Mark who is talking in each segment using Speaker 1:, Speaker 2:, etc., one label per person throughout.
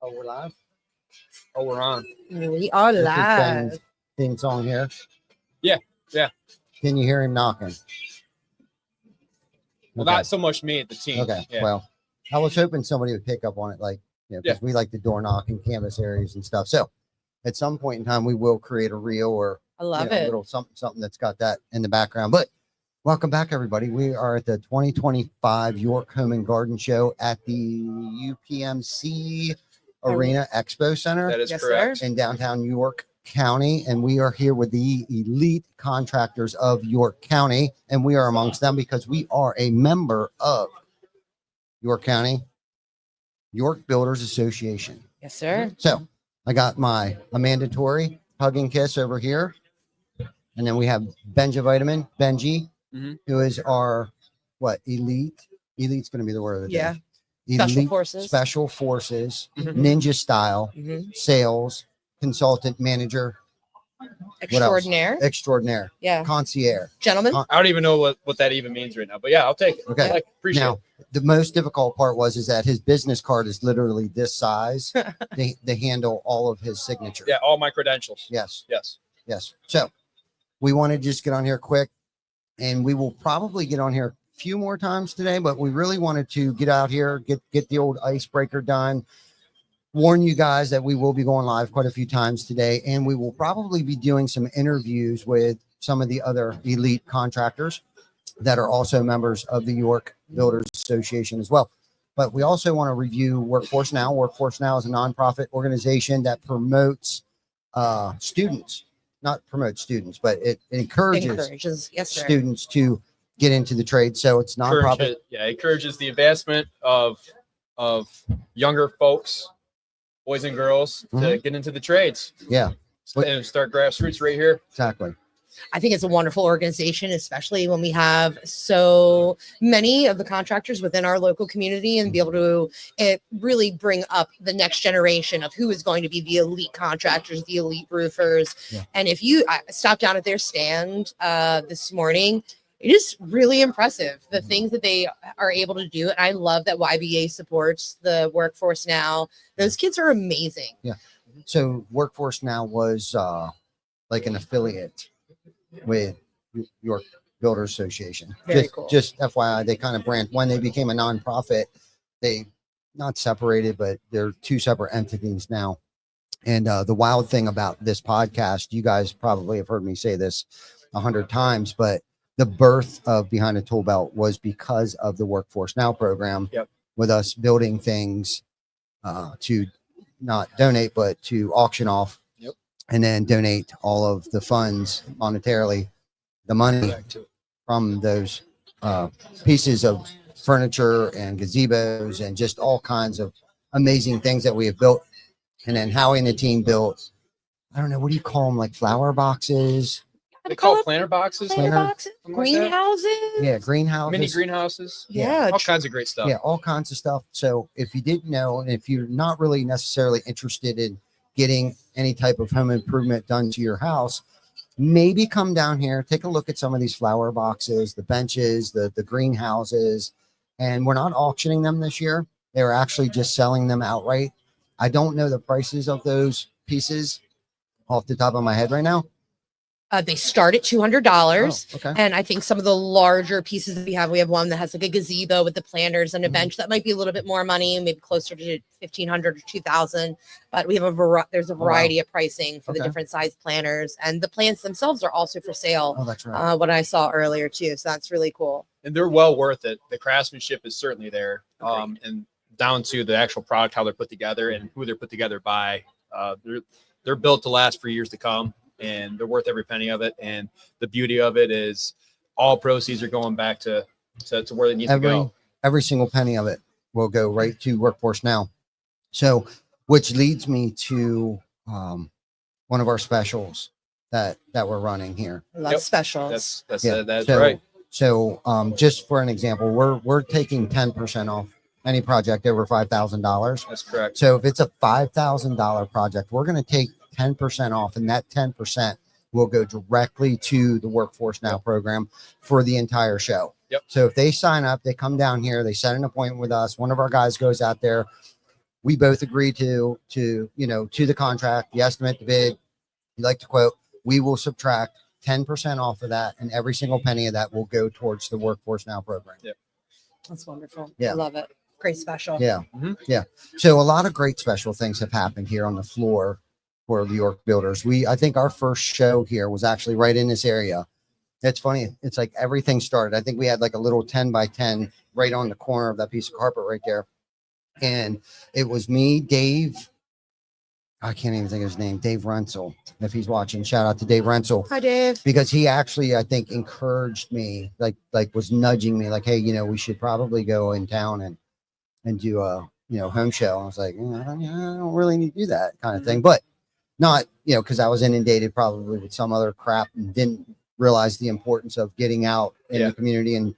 Speaker 1: Oh, we're live? Oh, we're on.
Speaker 2: We are live.
Speaker 1: Theme song here.
Speaker 3: Yeah, yeah.
Speaker 1: Can you hear him knocking?
Speaker 3: Well, not so much me, the team.
Speaker 1: Okay,
Speaker 3: yeah.
Speaker 1: Well, I was hoping somebody would pick up on it, like, because we like the door knock and canvas areas and stuff. So at some point in time, we will create a reel or
Speaker 2: I love
Speaker 1: a little something that's got that in the background. But welcome back, everybody. We are at the 2025 York Home and Garden Show at the UPMC Arena Expo Center.
Speaker 3: That is correct.
Speaker 1: In downtown York County. And we are here with the elite contractors of York County. And we are amongst them because we are a member of York County, York Builders Association.
Speaker 2: Yes, sir.
Speaker 1: So I got a mandatory hug and kiss over here. And then we have Benji, who is our, elite? Elite's going to be the word of the day. Special Forces, Ninja Style, Sales, Consultant, Manager. Extraordinaire.
Speaker 2: Yeah.
Speaker 1: Concierge.
Speaker 2: Gentlemen.
Speaker 3: I don't even know what that even means right now, but yeah, I'll take it.
Speaker 1: Okay.
Speaker 3: I appreciate it.
Speaker 1: The most difficult part is that his business card is literally this size. They handle all of his signature.
Speaker 3: Yeah, all my credentials.
Speaker 1: Yes.
Speaker 3: Yes.
Speaker 1: So we want to just get on here quick, and we will probably get on here a few more times today, but we really wanted to get out here, get the old icebreaker done, warn you guys that we will be going live quite a few times today, and we will probably be doing some interviews with some of the other elite contractors that are also members of the York Builders Association as well. But we also want to review Workforce Now. Workforce Now is a nonprofit organization that promotes students, not promotes students, but it encourages
Speaker 2: yes, sir.
Speaker 1: students to get into the trade. So it's nonprofit.
Speaker 3: Encourages the advancement of younger folks, boys and girls, to get into the trades.
Speaker 1: Yeah.
Speaker 3: And start grassroots right here.
Speaker 1: Exactly.
Speaker 2: I think it's a wonderful organization, especially when we have so many of the contractors within our local community and be able to really bring up the next generation of who is going to be the elite contractors, the elite roofers. Yeah. And if I stopped down at their stand this morning, it is really impressive, the things that they are able to do. And I love that YBA supports the Workforce Now. Those kids are amazing.
Speaker 1: Yeah. So Workforce Now was like an affiliate with York Builders Association.
Speaker 2: Very cool.
Speaker 1: Just FYI, they kind of when they became a nonprofit, they not separated, but they're two separate entities now. And the wild thing about this podcast, you guys probably have heard me say this 100 times, but the birth of Behind the ToolBelt was because of the Workforce Now program.
Speaker 3: Yep.
Speaker 1: With us building things to not donate, but to auction off.
Speaker 3: Yep.
Speaker 1: And then donate all of the funds monetarily, the money from those pieces of furniture and gazebos and just all kinds of amazing things that we have built. And then Howie and the team built, I don't know, what do you call them? Like flower boxes?
Speaker 3: They call it planter boxes.
Speaker 2: Greenhouses.
Speaker 1: Yeah, greenhouses.
Speaker 3: Mini greenhouses.
Speaker 2: Yeah.
Speaker 3: All kinds of great stuff.
Speaker 1: Yeah, all kinds of stuff. So if you didn't know, and if you're not really necessarily interested in getting any type of home improvement done to your house, maybe come down here, take a look at some of these flower boxes, the benches, the greenhouses. And we're not auctioning them this year. They're actually just selling them outright. I don't know the prices of those pieces off the top of my head right now.
Speaker 2: They start at $200.
Speaker 1: Okay.
Speaker 2: And I think some of the larger pieces that we have one that has like a gazebo with the planters and a bench that might be a little bit more money, maybe closer to $1,500 or $2,000. But we have there's a variety of pricing for the different size planters, and the plants themselves are also for sale.
Speaker 1: Oh, that's right.
Speaker 2: What I saw earlier too. So that's really cool.
Speaker 3: And they're well worth it. The craftsmanship is certainly there. And down to the actual product, how they're put together and who they're put together by. They're built to last for years to come. And they're worth every penny of it. And the beauty of it is all proceeds are going back to where they need to go.
Speaker 1: Every single penny of it will go right to Workforce Now. So, which leads me to one of our specials that we're running here.
Speaker 2: I love specials.
Speaker 3: That's right.
Speaker 1: So just for an example, we're taking 10% off any project over $5,000.
Speaker 3: That's correct.
Speaker 1: So if it's a $5,000 project, we're going to take 10% off, and that 10% will go directly to the Workforce Now program for the entire show.
Speaker 3: Yep.
Speaker 1: So if they sign up, they come down here, they set an appointment with us. One of our guys goes out there. We both agree to the contract, the estimate, the bid. You like to quote, we will subtract 10% off of that, and every single penny of that will go towards the Workforce Now program.
Speaker 3: Yep.
Speaker 2: That's wonderful.
Speaker 1: Yeah.
Speaker 2: I love it. Great special.
Speaker 1: Yeah.
Speaker 3: Mhm.
Speaker 1: Yeah. So a lot of great special things have happened here on the floor for the York Builders. I think our first show here was actually right in this area. It's funny. It's like everything started. I think we had like a little 10 by 10 right on the corner of that piece of carpet right there. And it was me, Dave. I can't even think of his name. Dave Rensel. If he's watching, shout out to Dave Rensel.
Speaker 2: Hi, Dave.
Speaker 1: Because he actually, I think, encouraged me, like was nudging me, like, hey, we should probably go in town and do a home show. I was like, I don't really need to do that kind of thing, but not because I was inundated probably with some other crap and didn't realize the importance of getting out in the community and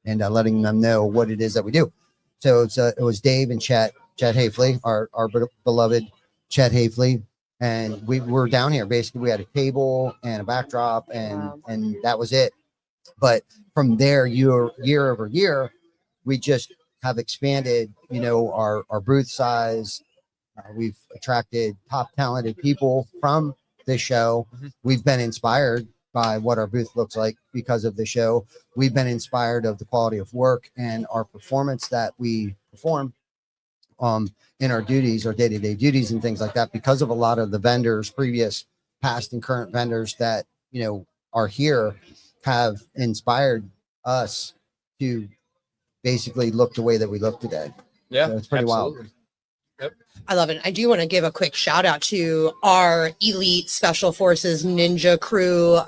Speaker 1: letting them know what it is that we do. So it was Dave and Chet Hafley, our beloved Chet Hafley, and we were down here. Basically, we had a table and a backdrop, and that was it. But from there, year over year, we just have expanded, our booth size. We've attracted top talented people from this show.
Speaker 3: Mhm.
Speaker 1: We've been inspired by what our booth looks like because of the show. We've been inspired of the quality of work and our performance that we perform in our duties, our day-to-day duties and things like that, because of a lot of the vendors, previous, past and current vendors that, are here, have inspired us to basically look the way that we look today.
Speaker 3: Yeah,
Speaker 1: So it's pretty wild.
Speaker 2: I love it. I do want to give a quick shout out to our elite special forces ninja crew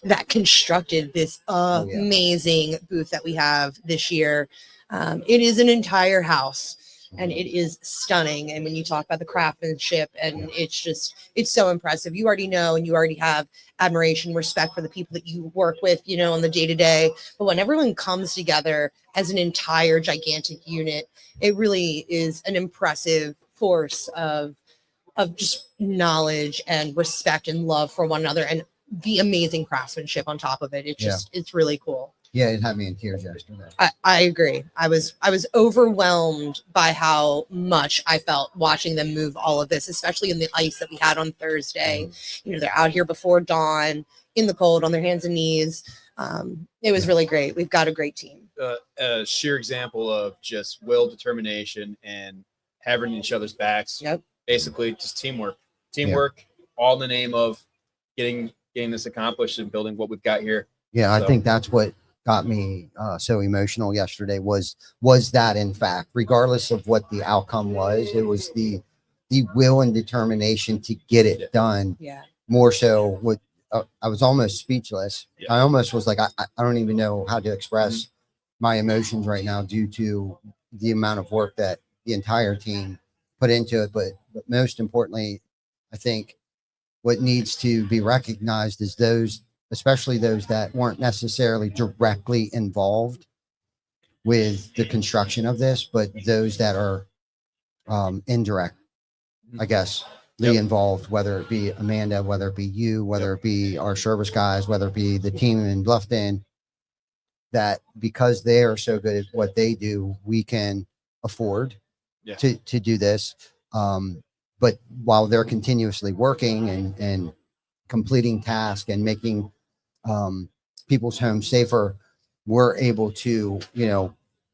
Speaker 2: that constructed this amazing booth that we have this year. It is an entire house and it is stunning. And when you talk about the craftsmanship, and it's so impressive. You already know, and you already have admiration, respect for the people that you work with, on the day to day. But when everyone comes together as an entire gigantic unit, it really is an impressive force of just knowledge and respect and love for one another, and the amazing craftsmanship on top of it. It's really cool.
Speaker 1: Yeah, it had me in tears yesterday.
Speaker 2: I agree. I was overwhelmed by how much I felt watching them move all of this, especially in the ice that we had on Thursday. They're out here before dawn in the cold on their hands and knees. It was really great. We've got a great team.
Speaker 3: A sheer example of just will, determination, and having each other's backs.
Speaker 2: Yep.
Speaker 3: Basically, just teamwork, all in the name of getting this accomplished and building what we've got here.
Speaker 1: Yeah, I think that's what got me so emotional yesterday was that, in fact, regardless of what the outcome was, it was the will and determination to get it done.
Speaker 2: Yeah.
Speaker 1: More so with I was almost speechless.
Speaker 3: Yeah.
Speaker 1: I almost was like, I don't even know how to express my emotions right now due to the amount of work that the entire team put into it. But most importantly, I think what needs to be recognized is those, especially those that weren't necessarily directly involved with the construction of this, but those that are indirect, I guess, involved, whether it be Amanda, whether it be you, whether it be our service guys, whether it be the team in Bluffton, that because they are so good at what they do, we can afford to do this. But while they're continuously working and completing tasks and making people's homes safer, we're able to,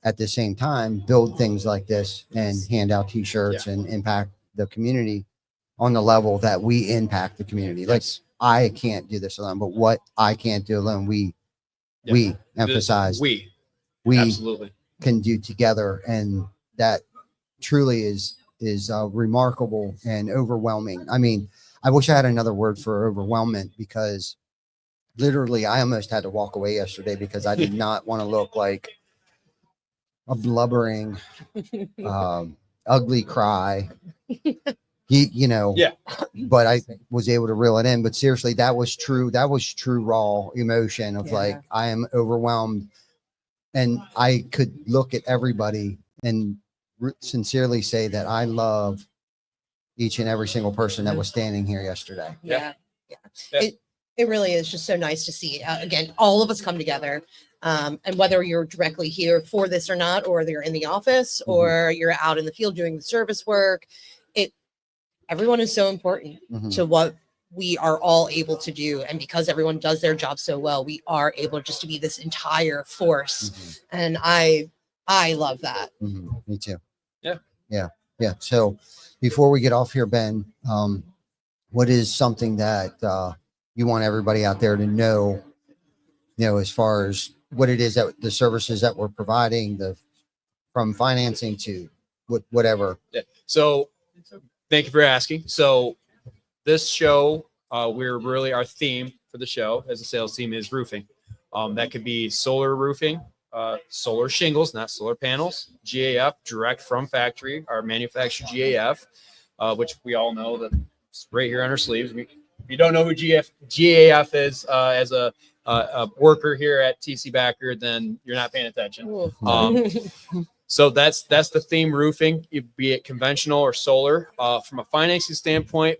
Speaker 1: at the same time, build things like this and hand out t-shirts and impact the community on the level that we impact the community. Like, I can't do this alone, but what I can't do alone, we emphasize, we
Speaker 3: absolutely
Speaker 1: can do together. And that truly is remarkable and overwhelming. I mean, I wish I had another word for overwhelmment, because literally I almost had to walk away yesterday because I did not want to look like a blubbering, ugly cry. But I was able to reel it in. But seriously, that was true. That was true raw emotion of like, I am overwhelmed. And I could look at everybody and sincerely say that I love each and every single person that was standing here yesterday.
Speaker 2: Yeah. It really is just so nice to see, again, all of us come together. And whether you're directly here for this or not, or you're in the office or you're out in the field doing the service work, everyone is so important to what we are all able to do. And because everyone does their job so well, we are able just to be this entire force. And I love that.
Speaker 1: Me too.
Speaker 3: Yeah.
Speaker 1: Yeah. So before we get off here, Ben, what is something that you want everybody out there to know, as far as what it is that the services that we're providing, from financing to whatever.
Speaker 3: Yeah. So thank you for asking. So this show, our theme for the show as a sales team is roofing. That could be solar roofing, solar shingles, not solar panels, GAF, direct from factory, our manufactured GAF, which we all know that it's right here on our sleeves. If you don't know who GAF is, as a worker here at TC Backer, then you're not paying attention. So that's the theme roofing, be it conventional or solar. From a financing standpoint,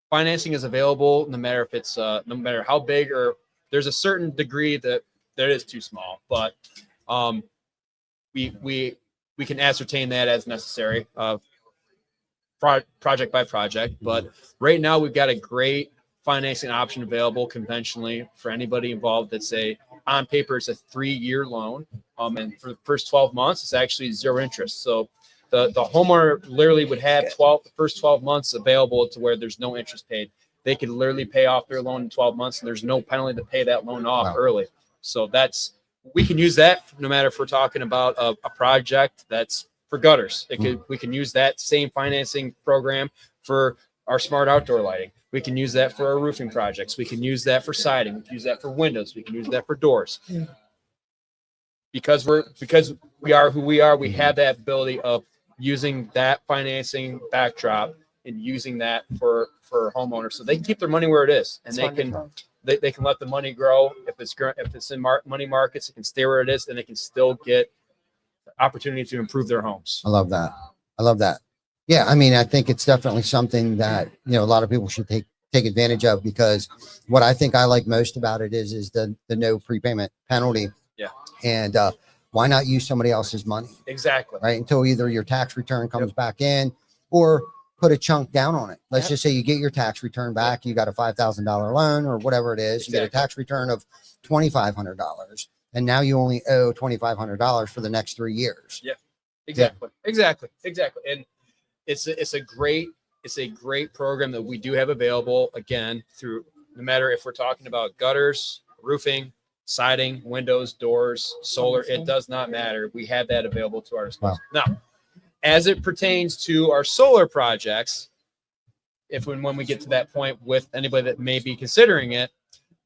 Speaker 3: financing is available no matter if it's no matter how big, or there's a certain degree that is too small, but we can ascertain that as necessary, project by project. But right now we've got a great financing option available conventionally for anybody involved. That's on paper it's a 3-year loan, and for the first 12 months it's actually 0 interest. So the homeowner literally would have the first 12 months available to where there's no interest paid. They could literally pay off their loan in 12 months, and there's no penalty to pay that loan off early. So we can use that no matter if we're talking about a project that's for gutters. We can use that same financing program for our smart outdoor lighting. We can use that for our roofing projects. We can use that for siding. We can use that for windows. We can use that for doors. Because we are who we are, we have that ability of using that financing backdrop and using that for homeowners, so they can keep their money where it is, and they can let the money grow. If it's in money markets, it can stay where it is, and they can still get the opportunity to improve their homes.
Speaker 1: I love that. Yeah, I mean, I think it's definitely something that a lot of people should take advantage of, because what I think I like most about it is the no prepayment penalty.
Speaker 3: Yeah.
Speaker 1: And why not use somebody else's money?
Speaker 3: Exactly.
Speaker 1: Right, until either your tax return comes back in, or put a chunk down on it. Let's just say you get your tax return back. You got a $5,000 loan or whatever it is. You get a tax return of $2,500, and now you only owe $2,500 for the next 3 years.
Speaker 3: Yeah. Exactly. And it's a great program that we do have available, again, through no matter if we're talking about gutters, roofing, siding, windows, doors, solar, it does not matter. We have that available to our disposal. Wow. Now, as it pertains to our solar projects, when we get to that point with anybody that may be considering it,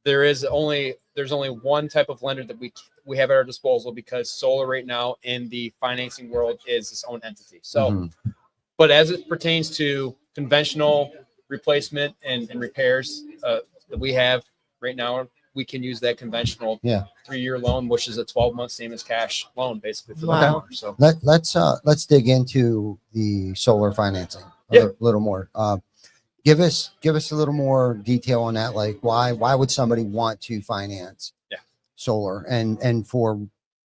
Speaker 3: there's only one type of lender that we have at our disposal, because solar right now in the financing world is its own entity. So, but as it pertains to conventional replacement and repairs that we have right now, we can use that conventional 3-year loan, which is a 12-month same as cash loan, basically, for the homeowner. So
Speaker 1: let's dig into the solar financing a little more. Give us a little more detail on that. Like, why would somebody want to finance solar, and for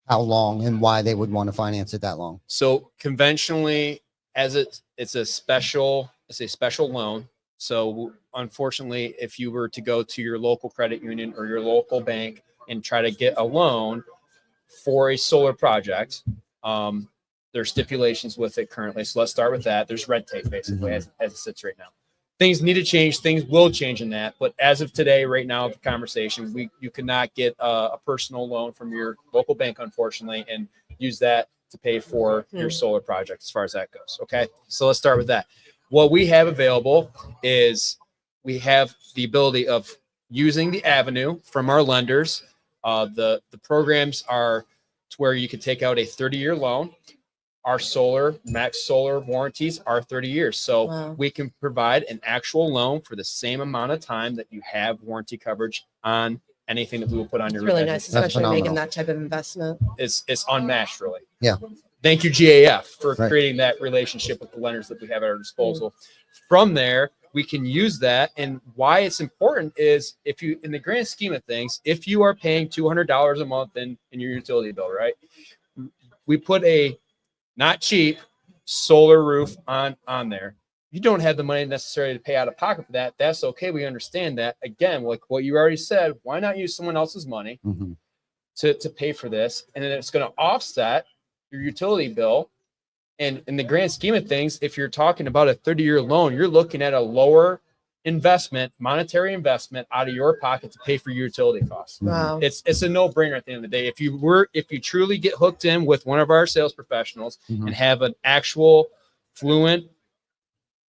Speaker 1: how long, and why they would want to finance it that long?
Speaker 3: So conventionally, as it's a special loan. So unfortunately, if you were to go to your local credit union or your local bank and try to get a loan for a solar project, there's stipulations with it currently. So let's start with that. There's red tape, basically, as it sits right now. Things need to change. Things will change in that. But as of today, right now, the conversation, you cannot get a personal loan from your local bank, unfortunately, and use that to pay for your solar project, as far as that goes. Okay. So let's start with that. What we have available is we have the ability of using the avenue from our lenders. The programs are to where you can take out a 30-year loan. Our max solar warranties are 30 years. So we can provide an actual loan for the same amount of time that you have warranty coverage on anything that we will put on your roof.
Speaker 2: Really nice, especially making that type of investment.
Speaker 3: It's unmatched, really.
Speaker 1: Yeah.
Speaker 3: Thank you, GAF, for creating that relationship with the lenders that we have at our disposal. From there, we can use that. And why it's important is, if you, in the grand scheme of things, if you are paying $200 a month in your utility bill, right? We put a not cheap solar roof on there. You don't have the money necessarily to pay out of pocket for that. That's okay. We understand that. Again, like what you already said, why not use someone else's money to pay for this? And then it's going to offset your utility bill. And in the grand scheme of things, if you're talking about a 30-year loan, you're looking at a lower investment, monetary investment out of your pocket to pay for your utility costs.
Speaker 2: Wow.
Speaker 3: It's a no-brainer at the end of the day. If you truly get hooked in with one of our sales professionals and have an actual fluent,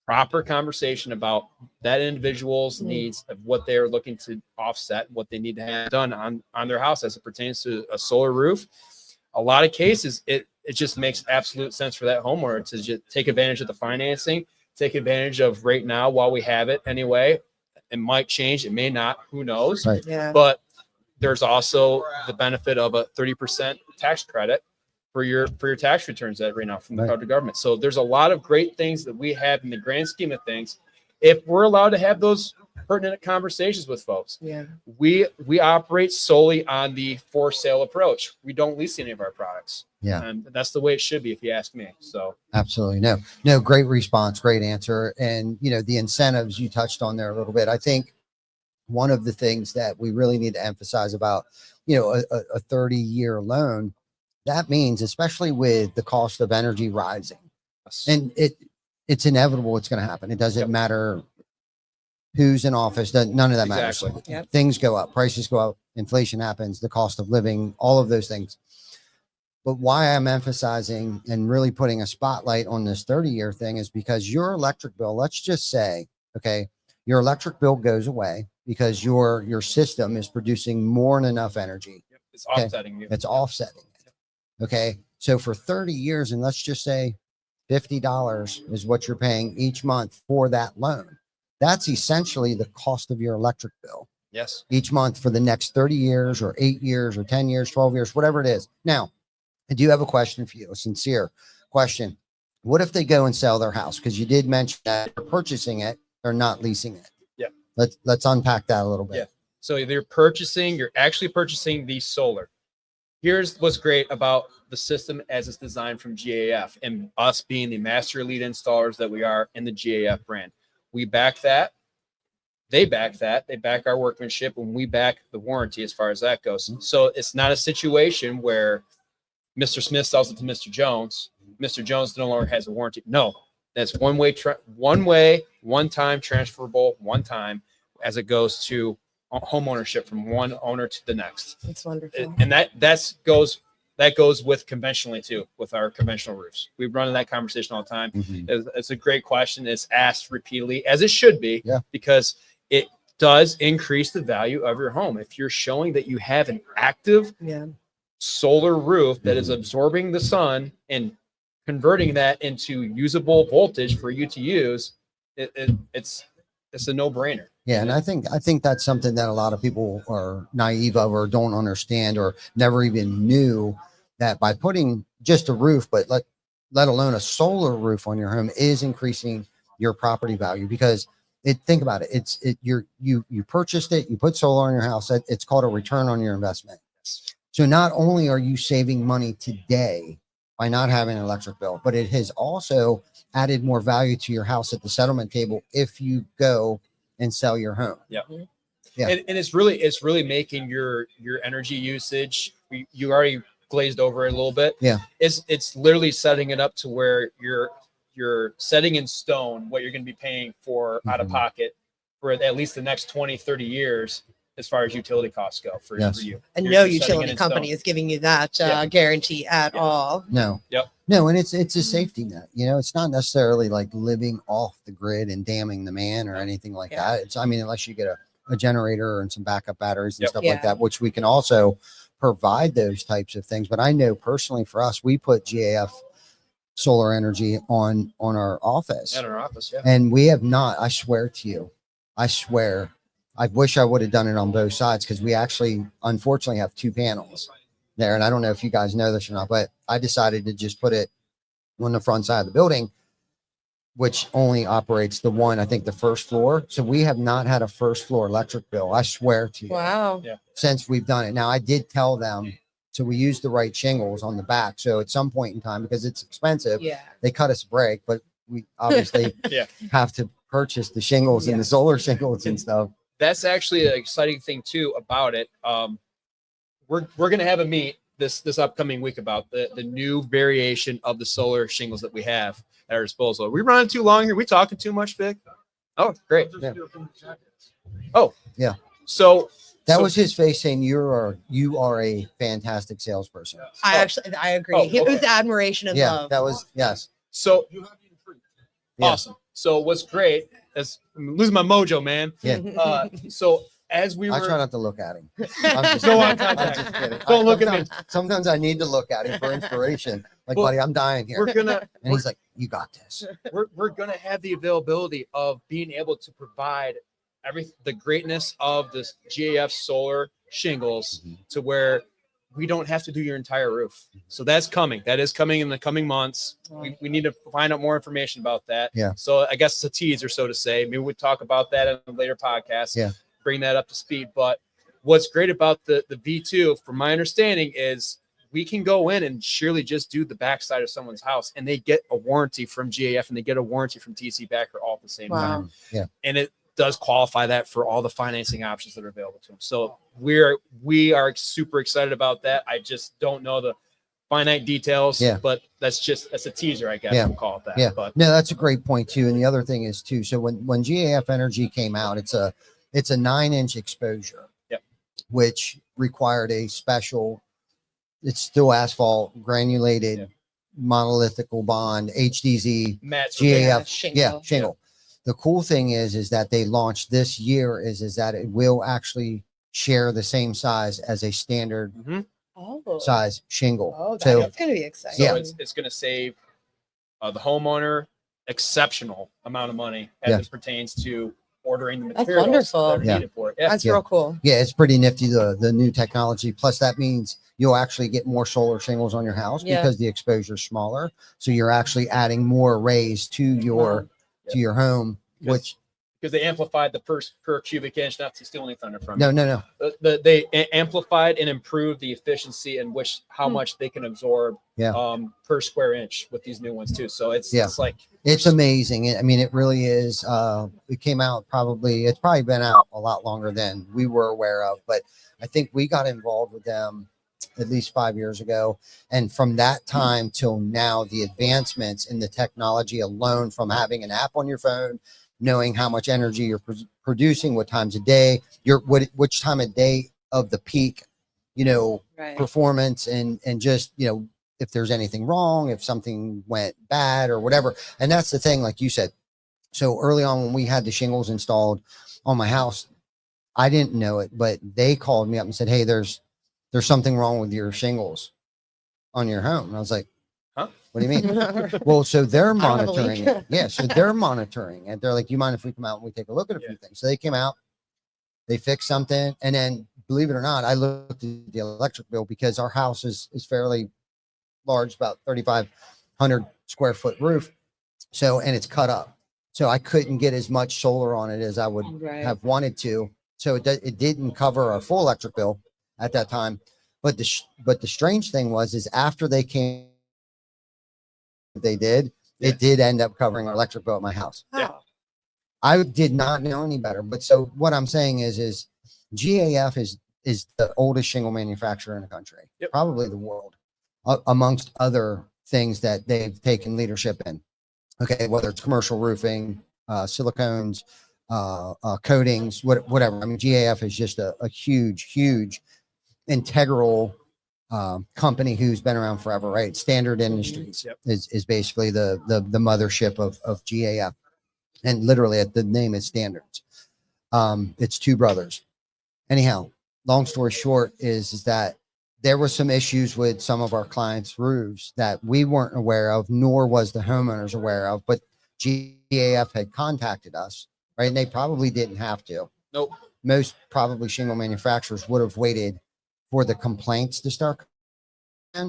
Speaker 3: proper conversation about that individual's needs of what they're looking to offset, what they need to have done on their house as it pertains to a solar roof, a lot of cases, it just makes absolute sense for that homeowner to just take advantage of the financing, take advantage of right now while we have it anyway. It might change, it may not, who knows?
Speaker 1: Right.
Speaker 2: Yeah.
Speaker 3: But there's also the benefit of a 30% tax credit for your tax returns right now from the federal government. So there's a lot of great things that we have in the grand scheme of things. If we're allowed to have those pertinent conversations with folks, we operate solely on the for sale approach. We don't lease any of our products.
Speaker 1: Yeah.
Speaker 3: And that's the way it should be, if you ask me. So
Speaker 1: absolutely. No, great response. Great answer. And, the incentives you touched on there a little bit. I think one of the things that we really need to emphasize about, a 30-year loan, that means, especially with the cost of energy rising, and it's inevitable, it's going to happen. It doesn't matter who's in office, none of that matters. Things go up, prices go up, inflation happens, the cost of living, all of those things. But why I'm emphasizing and really putting a spotlight on this 30-year thing is because your electric bill, let's just say, okay, your electric bill goes away because your system is producing more than enough energy.
Speaker 3: It's offsetting you.
Speaker 1: It's offsetting it. Okay. So for 30 years, and let's just say $50 is what you're paying each month for that loan. That's essentially the cost of your electric bill.
Speaker 3: Yes.
Speaker 1: Each month for the next 30 years or 8 years or 10 years, 12 years, whatever it is. Now, I do have a question for you, a sincere question. What if they go and sell their house? Because you did mention that they're purchasing it, they're not leasing it.
Speaker 3: Yeah.
Speaker 1: Let's unpack that a little bit.
Speaker 3: Yeah. So you're actually purchasing the solar. Here's what's great about the system as it's designed from GAF and us being the master lead installers that we are in the GAF brand. We back that. They back that. They back our workmanship, and we back the warranty as far as that goes. So it's not a situation where Mr. Smith sells it to Mr. Jones. Mr. Jones no longer has a warranty. No, that's one way, one time, transferable, one time, as it goes to home ownership from one owner to the next.
Speaker 2: That's wonderful.
Speaker 3: And that goes with conventionally too, with our conventional roofs. We run that conversation all the time. It's a great question. It's asked repeatedly, as it should be, because it does increase the value of your home. If you're showing that you have an active solar roof that is absorbing the sun and converting that into usable voltage for you to use, it's a no-brainer.
Speaker 1: Yeah, and I think that's something that a lot of people are naive of or don't understand or never even knew, that by putting just a roof, but let alone a solar roof on your home, is increasing your property value. Because think about it, you purchased it, you put solar on your house, it's called a return on your investment. So not only are you saving money today by not having an electric bill, but it has also added more value to your house at the settlement table if you go and sell your home.
Speaker 3: Yeah. And it's really making your energy usage, you already glazed over it a little bit.
Speaker 1: Yeah.
Speaker 3: It's literally setting it up to where you're setting in stone what you're going to be paying for out of pocket for at least the next 20, 30 years as far as utility costs go for you.
Speaker 2: And
Speaker 3: You're
Speaker 2: no
Speaker 3: setting it
Speaker 2: utility
Speaker 3: in
Speaker 2: company
Speaker 3: stone.
Speaker 2: is giving you that guarantee at all.
Speaker 1: No.
Speaker 3: Yep.
Speaker 1: No, and it's a safety net. It's not necessarily like living off the grid and damning the man or anything like that. It's, unless you get a generator and some backup batteries and stuff like that, which we can also provide those types of things. But I know personally for us, we put GAF solar energy on our office.
Speaker 3: At our office,
Speaker 1: And we have not, I swear to you, I wish I would have done it on both sides, because we actually, unfortunately, have 2 panels there. And I don't know if you guys know this or not, but I decided to just put it on the front side of the building. which only operates the one, I think the first floor. So we have not had a first floor electric bill. I swear to you.
Speaker 2: Wow.
Speaker 1: Since we've done it. Now I did tell them, so we used the right shingles on the back. So at some point in time, because it's expensive,
Speaker 2: Yeah.
Speaker 1: they cut us a break, but we obviously have to purchase the shingles and the solar shingles and stuff.
Speaker 3: That's actually an exciting thing too about it. We're going to have a meet this upcoming week about the new variation of the solar shingles that we have at our disposal. Are we running too long here? We talking too much, Vic? Oh, great.
Speaker 1: Yeah.
Speaker 3: Oh,
Speaker 1: yeah.
Speaker 3: So
Speaker 1: that was his face saying you are a fantastic salesperson.
Speaker 2: I agree.
Speaker 3: Oh,
Speaker 2: It was
Speaker 3: okay.
Speaker 2: admiration and
Speaker 1: Yeah,
Speaker 2: love.
Speaker 1: that was yes.
Speaker 3: So
Speaker 1: Yeah.
Speaker 3: awesome. So what's great is I'm losing my mojo, man.
Speaker 1: Yeah.
Speaker 3: So as we
Speaker 1: I
Speaker 3: were
Speaker 1: try not to look at him. I'm just,
Speaker 3: No eye
Speaker 1: I'm
Speaker 3: contact.
Speaker 1: just kidding.
Speaker 3: Don't look at me.
Speaker 1: Sometimes I need to look at him for inspiration. Like,
Speaker 3: Well,
Speaker 1: buddy, I'm dying here.
Speaker 3: we're
Speaker 1: And he's like, you got this.
Speaker 3: we're gonna have the availability of being able to provide the greatness of this GAF solar shingles to where we don't have to do your entire roof. So that's coming. That is coming in the coming months. We need to find out more information about that.
Speaker 1: Yeah.
Speaker 3: So I guess it's a teaser, so to say. Maybe we'll talk about that in a later podcast.
Speaker 1: Yeah.
Speaker 3: Bring that up to speed. But what's great about the V2, from my understanding, is we can go in and surely just do the backside of someone's house, and they get a warranty from GAF and they get a warranty from TC Backer all at the same time.
Speaker 2: Wow.
Speaker 1: Yeah.
Speaker 3: And it does qualify that for all the financing options that are available to them. So we are super excited about that. I just don't know the finite details, but that's a teaser, I guess we'll call it that.
Speaker 1: Yeah.
Speaker 3: But
Speaker 1: no, that's a great point too. And the other thing is too, so when GAF Energy came out, it's a 9-inch exposure, which required a special, it's still asphalt granulated monolithical bond HDZ GAF shingle. The cool thing is that they launched this year is that it will actually share the same size as a standard size shingle.
Speaker 2: Oh,
Speaker 1: so
Speaker 2: that's going to be exciting.
Speaker 3: So it's going to save the homeowner exceptional amount of money as it pertains to ordering the materials that are needed for it. Yeah.
Speaker 2: That's real cool.
Speaker 1: Yeah, it's pretty nifty, the new technology. Plus, that means you'll actually get more solar shingles on your house because the exposure is smaller. So you're actually adding more arrays to your home, which
Speaker 3: because they amplified the per cubic inch, not to steal any thunder from you.
Speaker 1: No.
Speaker 3: They amplified and improved the efficiency in which how much they can absorb per square inch with these new ones too. So it's like
Speaker 1: it's amazing. I mean, it really is. It came out it's probably been out a lot longer than we were aware of, but I think we got involved with them at least 5 years ago. And from that time till now, the advancements in the technology alone, from having an app on your phone, knowing how much energy you're producing, what times a day, which time of day of the peak, performance, and just, if there's anything wrong, if something went bad or whatever. And that's the thing, like you said. So early on when we had the shingles installed on my house, I didn't know it, but they called me up and said, hey, there's something wrong with your shingles on your home. And I was like, huh? What do you mean? Well, so they're monitoring it. Yeah. So they're monitoring it. They're like, do you mind if we come out and we take a look at a few things? So they came out, they fixed something. And then, believe it or not, I looked at the electric bill because our house is fairly large, about 3,500 square foot roof. So, and it's cut up. So I couldn't get as much solar on it as I would have wanted to. So it didn't cover our full electric bill at that time. But the strange thing is after they came, it did end up covering our electric bill at my house.
Speaker 2: Yeah.
Speaker 1: I did not know any better. But so what I'm saying is GAF is the oldest shingle manufacturer in the country, probably the world, amongst other things that they've taken leadership in. Okay, whether it's commercial roofing, silicones, coatings, whatever. I mean, GAF is just a huge integral company who's been around forever, right? Standard Industries is basically the mothership of GAF, and literally the name is Standards. It's two brothers. Anyhow, long story short is that there were some issues with some of our clients' roofs that we weren't aware of, nor was the homeowners aware of, but GAF had contacted us, right? And they probably didn't have to.
Speaker 3: Nope.
Speaker 1: Most probably shingle manufacturers would have waited for the complaints to start.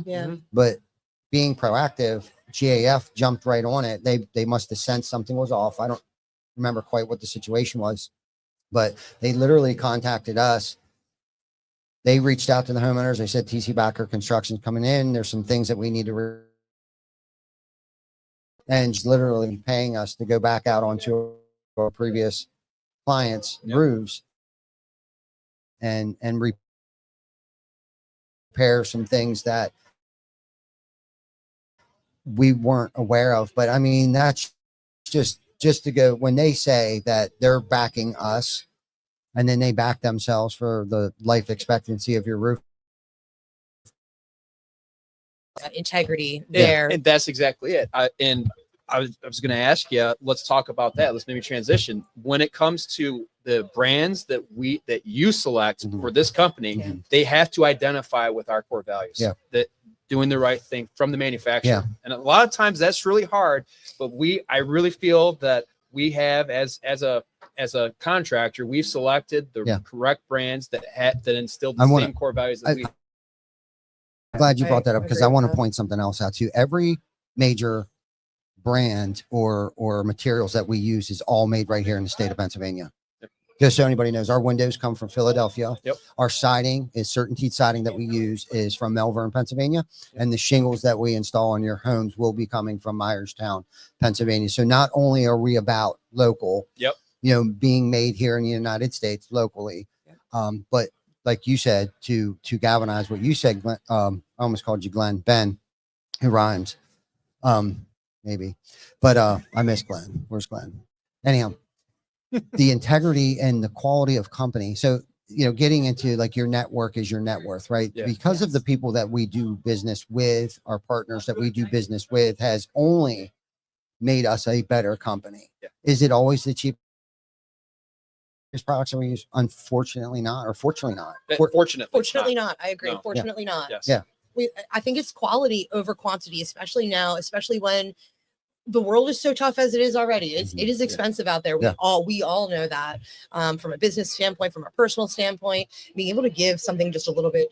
Speaker 2: Yeah.
Speaker 1: But being proactive, GAF jumped right on it. They must have sensed something was off. I don't remember quite what the situation was, but they literally contacted us. They reached out to the homeowners. They said, TC Backer Construction's coming in. There's some things that we need to and literally paying us to go back out onto our previous clients' roofs and repair some things that we weren't aware of. But I mean, that's just to go when they say that they're backing us and then they back themselves for the life expectancy of your roof.
Speaker 2: Integrity there.
Speaker 3: And that's exactly it. I was going to ask you, let's talk about that. Let's maybe transition when it comes to the brands that you select for this company. They have to identify with our core values. That doing the right thing from the manufacturer. And a lot of times that's really hard, but I really feel that we have as a contractor, we've selected the correct brands that instilled the same core values that we.
Speaker 1: I'm glad you brought that up because I want to point something else out to you. Every major brand or materials that we use is all made right here in the state of Pennsylvania. Just so anybody knows, our windows come from Philadelphia. Our siding is CertainTeed siding that we use is from Melbourne, Pennsylvania. And the shingles that we install on your homes will be coming from Myerstown, Pennsylvania. So not only are we about local, being made here in the United States locally, but like you said, to galvanize what you said, Glenn, I almost called you Glenn, Ben, who rhymes, maybe, but I miss Glenn. Where's Glenn? Anyhow, the integrity and the quality of company. So, getting into like your network is your net worth, right? Because of the people that we do business with, our partners that we do business with has only made us a better company. Is it always the cheapest products that we use? Unfortunately not, or fortunately not.
Speaker 2: Fortunately not. I agree. No. Fortunately not.
Speaker 3: Yes.
Speaker 2: I think it's quality over quantity, especially now, especially when the world is so tough as it is already. It is expensive out there. We all know that, from a business standpoint, from a personal standpoint, being able to give something just a little bit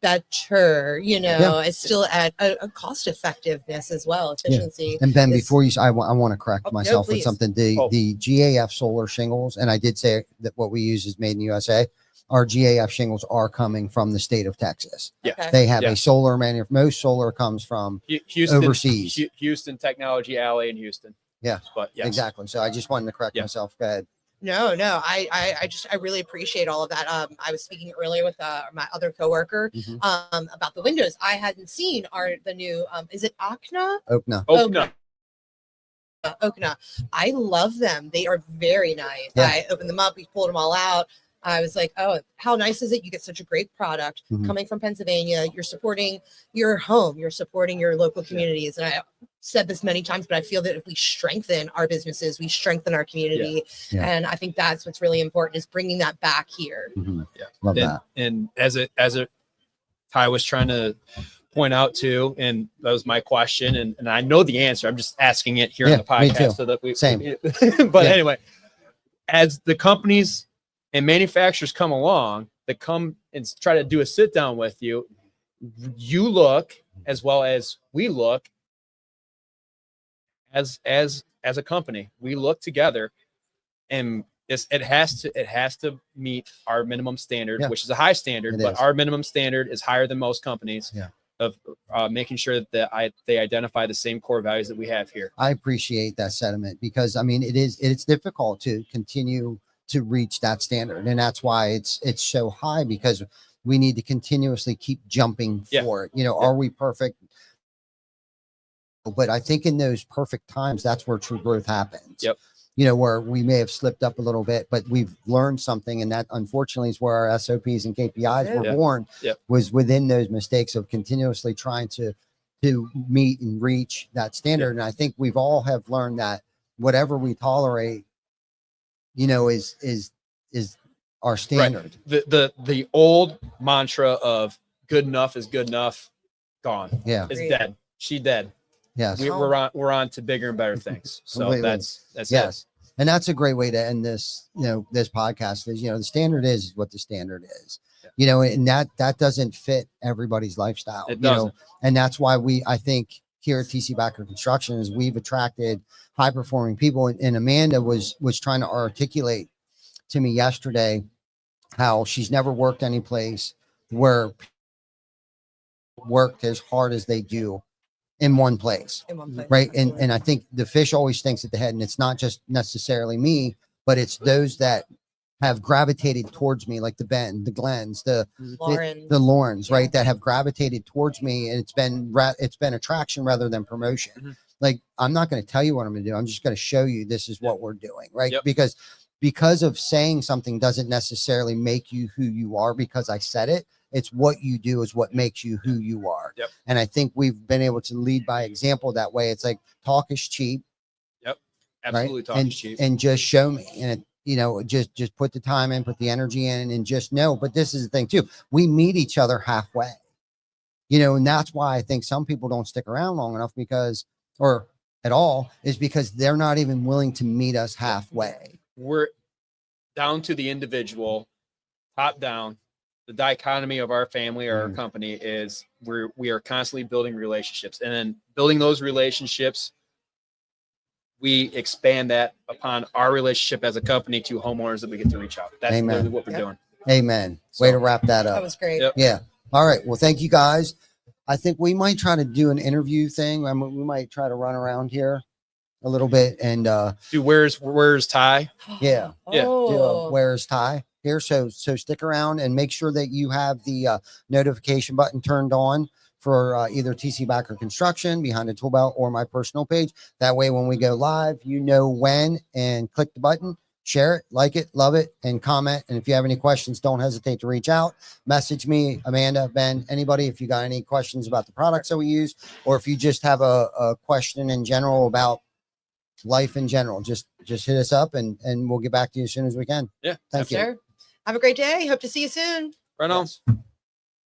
Speaker 2: better, is still at a cost effectiveness as well, efficiency.
Speaker 1: And Ben, before you, I want to correct myself with something. The GAF solar shingles, and I did say that what we use is made in the USA. Our GAF shingles are coming from the state of Texas. They have a solar most solar comes from
Speaker 3: Houston,
Speaker 1: overseas.
Speaker 3: Houston Technology Alley in Houston. But
Speaker 1: exactly. So I just wanted to correct myself. Go ahead.
Speaker 2: No, I really appreciate all of that. I was speaking earlier with my other coworker about the windows. I hadn't seen the new is it Okna? Okna. I love them. They are very nice. I opened them up, we pulled them all out. I was like, oh, how nice is it? You get such a great product coming from Pennsylvania. You're supporting your home. You're supporting your local communities. And I said this many times, but I feel that if we strengthen our businesses, we strengthen our community. And I think that's what's really important is bringing that back here.
Speaker 1: Love that.
Speaker 3: And as Ty was trying to point out too, and that was my question, and I know the answer. I'm just asking it here on the podcast so that we
Speaker 1: same.
Speaker 3: But anyway, as the companies and manufacturers come along that come and try to do a sit down with you, you look as well as we look as a company. We look together, and it has to meet our minimum standard, which is a high standard, but our minimum standard is higher than most companies of making sure that they identify the same core values that we have here.
Speaker 1: I appreciate that sentiment because I mean it's difficult to continue to reach that standard, and that's why it's so high, because we need to continuously keep jumping for it. Are we perfect? But I think in those perfect times, that's where true growth happens. Where we may have slipped up a little bit, but we've learned something, and that unfortunately is where our SOPs and KPIs were born. Was within those mistakes of continuously trying to meet and reach that standard. And I think we've all have learned that whatever we tolerate, is our standard.
Speaker 3: The old mantra of good enough is good enough gone. Is dead. She dead.
Speaker 1: Yes.
Speaker 3: We're on to bigger and better things. So
Speaker 1: Completely.
Speaker 3: that's
Speaker 1: yes. And that's a great way to end this, this podcast is, the standard is what the standard is, and that doesn't fit everybody's lifestyle,
Speaker 3: It doesn't.
Speaker 1: And that's why I think here at TC Backer Construction is we've attracted high performing people. And Amanda was trying to articulate to me yesterday how she's never worked any place where worked as hard as they do in one place.
Speaker 2: In one place.
Speaker 1: Right. And
Speaker 2: Absolutely.
Speaker 1: I think the fish always thinks at the head, and it's not just necessarily me, but it's those that have gravitated towards me, like the Ben, the Glens, the
Speaker 2: Lauren.
Speaker 1: Laurens,
Speaker 2: Yeah.
Speaker 1: right, that have gravitated towards me, and it's been attraction rather than promotion. Like, I'm not going to tell you what I'm going to do. I'm just going to show you this is what we're doing, right?
Speaker 3: Yep.
Speaker 1: Because of saying something doesn't necessarily make you who you are because I said it. It's what you do is what makes you who you are.
Speaker 3: Yep.
Speaker 1: And I think we've been able to lead by example that way. It's like talk is cheap.
Speaker 3: Yep. Absolutely.
Speaker 1: Right?
Speaker 3: Talk
Speaker 1: and,
Speaker 3: is cheap.
Speaker 1: and just show me. And just put the time in, put the energy in, and just know. But this is the thing too. We meet each other halfway, and that's why I think some people don't stick around long enough or at all, is because they're not even willing to meet us halfway.
Speaker 3: We're down to the individual, top down. The dichotomy of our family or our company is we are constantly building relationships, and then building those relationships, we expand that upon our relationship as a company to homeowners that we get to reach out. That's
Speaker 1: Amen.
Speaker 3: literally what we're doing.
Speaker 1: Amen. Way to wrap that up.
Speaker 2: That was great.
Speaker 3: Yep.
Speaker 1: Yeah. All right. Well, thank you guys. I think we might try to do an interview thing. We might try to run around here a little bit and
Speaker 3: Dude, where's Ty?
Speaker 1: yeah.
Speaker 3: Yeah.
Speaker 1: do
Speaker 2: Oh.
Speaker 1: a where's Ty here. So stick around and make sure that you have the notification button turned on for either TC Backer Construction behind the ToolBelt or my personal page. That way, when we go live, you know when, and click the button, share it, like it, love it, and comment. And if you have any questions, don't hesitate to reach out. Message me, Amanda, Ben, anybody, if you got any questions about the products that we use, or if you just have a question in general about life in general, just hit us up and we'll get back to you as soon as we can.
Speaker 3: Yeah.
Speaker 1: Thank you.
Speaker 2: Sure. Have a great day. Hope to see you soon.
Speaker 3: Right on.
Speaker 1: Yes.